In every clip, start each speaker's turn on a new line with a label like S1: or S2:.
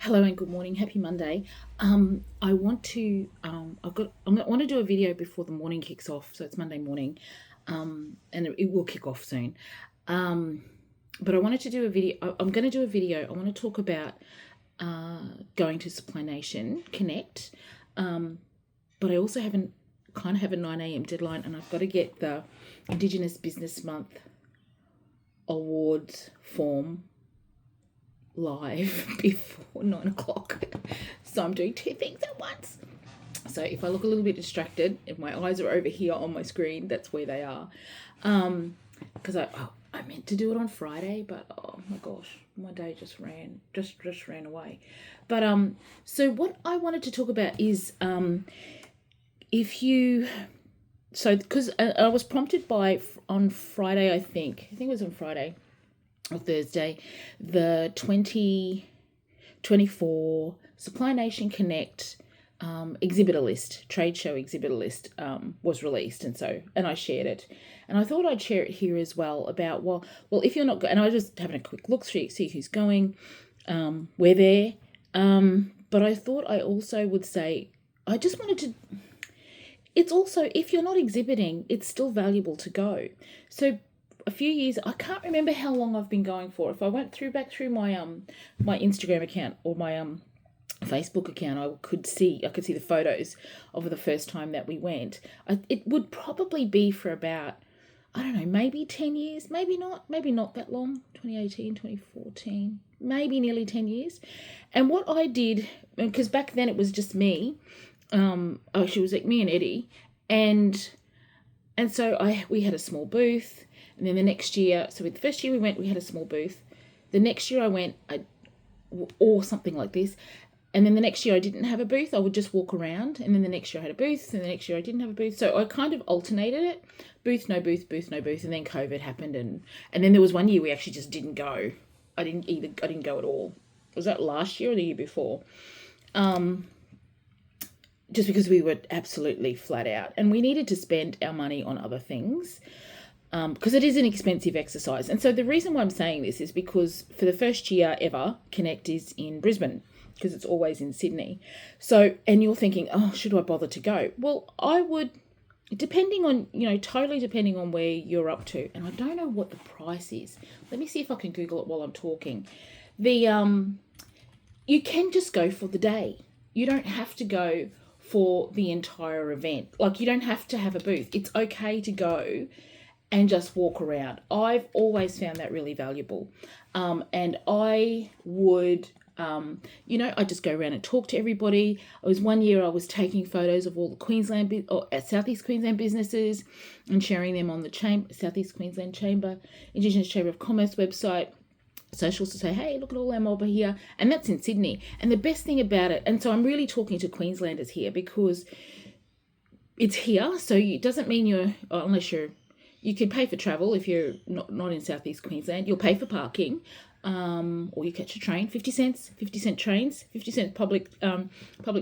S1: Hello and good morning. Happy Monday. I want to I want to do a video before the morning kicks off. So it's Monday morning, and it will kick off soon. But I wanted to do a video. I'm going to do a video. I want to talk about going to Supply Nation Connect. But I also have a 9 a.m. deadline, and I've got to get the Indigenous Business Month awards form live before 9 o'clock. So I'm doing two things at once. So if I look a little bit distracted, if my eyes are over here on my screen, that's where they are. Because I meant to do it on Friday, but oh my gosh, my day just ran away. But so what I wanted to talk about is because I was prompted by on Friday, I think it was on Friday or Thursday, the 2024 Supply Nation Connect exhibitor list, Tradeshow exhibitor list was released, and I shared it, and I thought I'd share it here as well about well if you're not, and I was just having a quick look through, see who's going, we're there, but I thought I also would say I just wanted to. It's also, if you're not exhibiting, it's still valuable to go. So a few years, I can't remember how long I've been going for. If I went back through my my Instagram account or my Facebook account, I could see the photos of the first time that we went. It would probably be for about, I don't know, maybe 10 years, maybe not that long, 2018, 2014, maybe nearly 10 years. And what I did, because back then it was just me, she was like me and Eddie, and so we had a small booth. And then the next year, so the first year we went, we had a small booth. The next year I went, or something like this. And then the next year I didn't have a booth. I would just walk around. And then the next year I had a booth. And the next year I didn't have a booth. So I kind of alternated it. Booth, no booth, booth, no booth. And then COVID happened. And then there was one year we actually just didn't go. I didn't go at all. Was that last year or the year before? Just because we were absolutely flat out. And we needed to spend our money on other things. Because it is an expensive exercise. And so the reason why I'm saying this is because for the first year ever, Connect is in Brisbane, because it's always in Sydney. So, and you're thinking, oh, should I bother to go? Well, I would, totally depending on where you're up to. And I don't know what the price is. Let me see if I can Google it while I'm talking. You can just go for the day. You don't have to go for the entire event. Like, you don't have to have a booth. It's okay to go and just walk around. I've always found that really valuable. And I would, I just go around and talk to everybody. One year I was taking photos of all the Queensland or Southeast Queensland businesses and sharing them on the Southeast Queensland Chamber, Indigenous Chamber of Commerce website, socials, to say, hey, look at all our mob here. And that's in Sydney. And the best thing about it, and so I'm really talking to Queenslanders here because it's here. So it doesn't mean you could pay for travel if you're not in Southeast Queensland. You'll pay for parking, or you catch a train, 50 cent trains, 50 cent public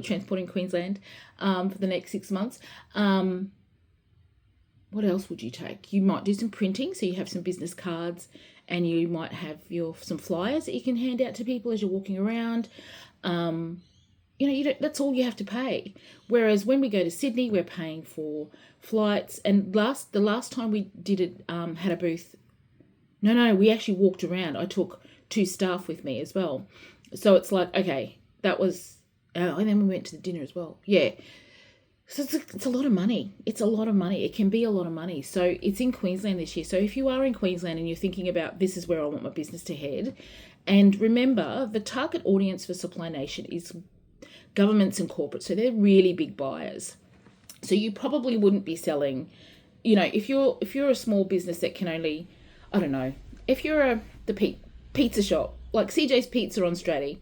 S1: transport in Queensland for the next 6 months. What else would you take? You might do some printing, so you have some business cards, and you might have some flyers that you can hand out to people as you're walking around. That's all you have to pay. Whereas when we go to Sydney, we're paying for flights. And the last time we did it, had a booth. No, we actually walked around. I took 2 staff with me as well. So it's like, okay, that was, and then we went to the dinner as well. Yeah. So it's a lot of money. It's a lot of money. It can be a lot of money. So it's in Queensland this year. So if you are in Queensland and you're thinking about, this is where I want my business to head, and remember, the target audience for Supply Nation is governments and corporates, so they're really big buyers. So you probably wouldn't be selling, if you're a small business that can only, I don't know, if you're the pizza shop like CJ's Pizza on Straddie,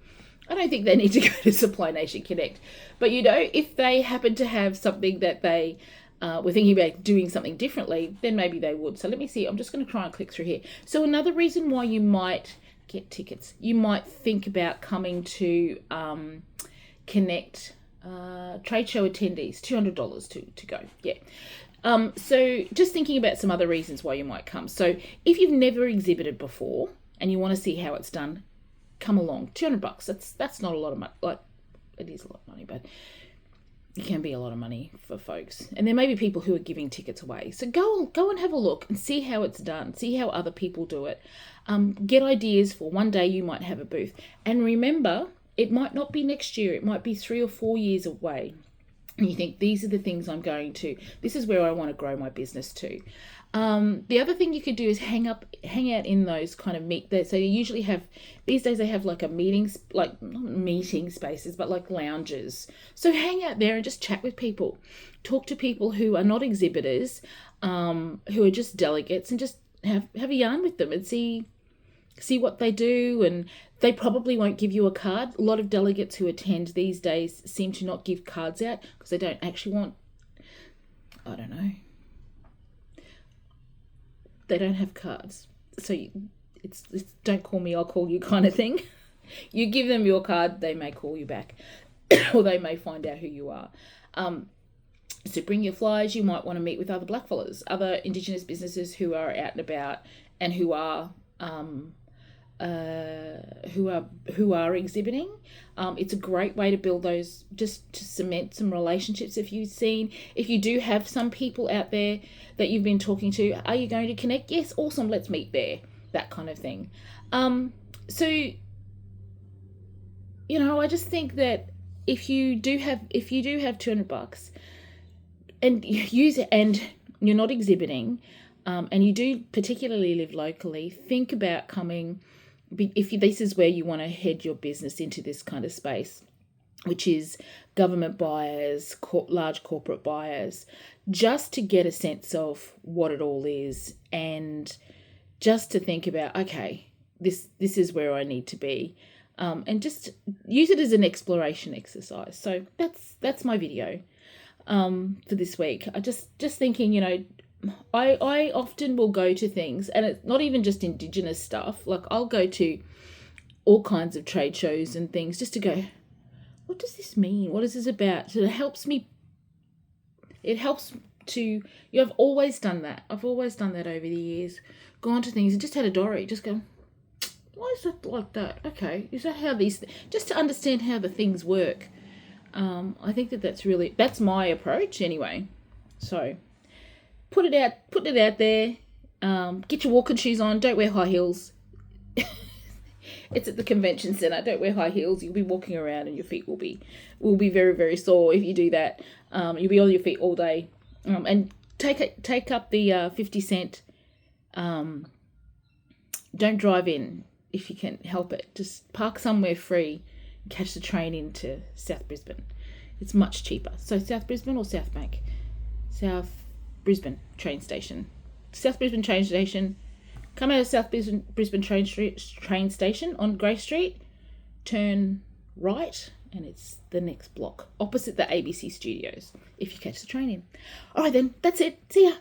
S1: I don't think they need to go to Supply Nation Connect. But if they happen to have something that they were thinking about doing something differently, then maybe they would. So let me see. I'm just going to try and click through here. So another reason why you might get tickets, you might think about coming to Connect Tradeshow attendees, $200 to go. Yeah. So just thinking about some other reasons why you might come. So if you've never exhibited before and you want to see how it's done, come along. $200. That's not a lot of money. Like, it is a lot of money, but it can be a lot of money for folks. And there may be people who are giving tickets away. So go and have a look and see how it's done. See how other people do it. Get ideas for one day you might have a booth. And remember, it might not be next year. It might be 3 or 4 years away. And you think, these are the things this is where I want to grow my business to. The other thing you could do is hang out in those kind of so you usually have, these days they have like a meetings, like not meeting spaces, but like lounges. So hang out there and just chat with people, talk to people who are not exhibitors, who are just delegates, and just have a yarn with them and see what they do. And they probably won't give you a card. A lot of delegates who attend these days seem to not give cards out because they don't actually want, I don't know, they don't have cards. So it's don't call me, I'll call you kind of thing. You give them your card, they may call you back or they may find out who you are. So bring your flyers. You might want to meet with other blackfellas, other Indigenous businesses who are out and about and who are exhibiting. It's a great way to build those, just to cement some relationships. If you do have some people out there that you've been talking to, are you going to connect? Yes, awesome, let's meet there, that kind of thing. So I just think that if you do have $200 and use it, and you're not exhibiting, and you do particularly live locally, think about coming. If this is where you want to head your business into, this kind of space, which is government buyers, large corporate buyers, just to get a sense of what it all is, and just to think about, okay, this is where I need to be, and just use it as an exploration exercise. So that's my video for this week. I just thinking, I often will go to things, and it's not even just Indigenous stuff. Like, I'll go to all kinds of trade shows and things just to go, what does this mean? What is this about? So I've always done that. I've always done that over the years. Gone to things and just had a dory, just go, why is that like that? Okay, is that how just to understand how the things work. I think that's my approach anyway. So put it out there. Get your walking shoes on. Don't wear high heels. It's at the convention centre. Don't wear high heels. You'll be walking around and your feet will be very, very sore if you do that. You'll be on your feet all day. And take up the 50 cent. Don't drive in if you can help it. Just park somewhere free and catch the train into South Brisbane. It's much cheaper. So South Brisbane or South Bank? South Brisbane train station. South Brisbane train station. Come out of South Brisbane train station on Grey Street. Turn right, and it's the next block opposite the ABC studios. If you catch the train in. All right then, that's it. See ya.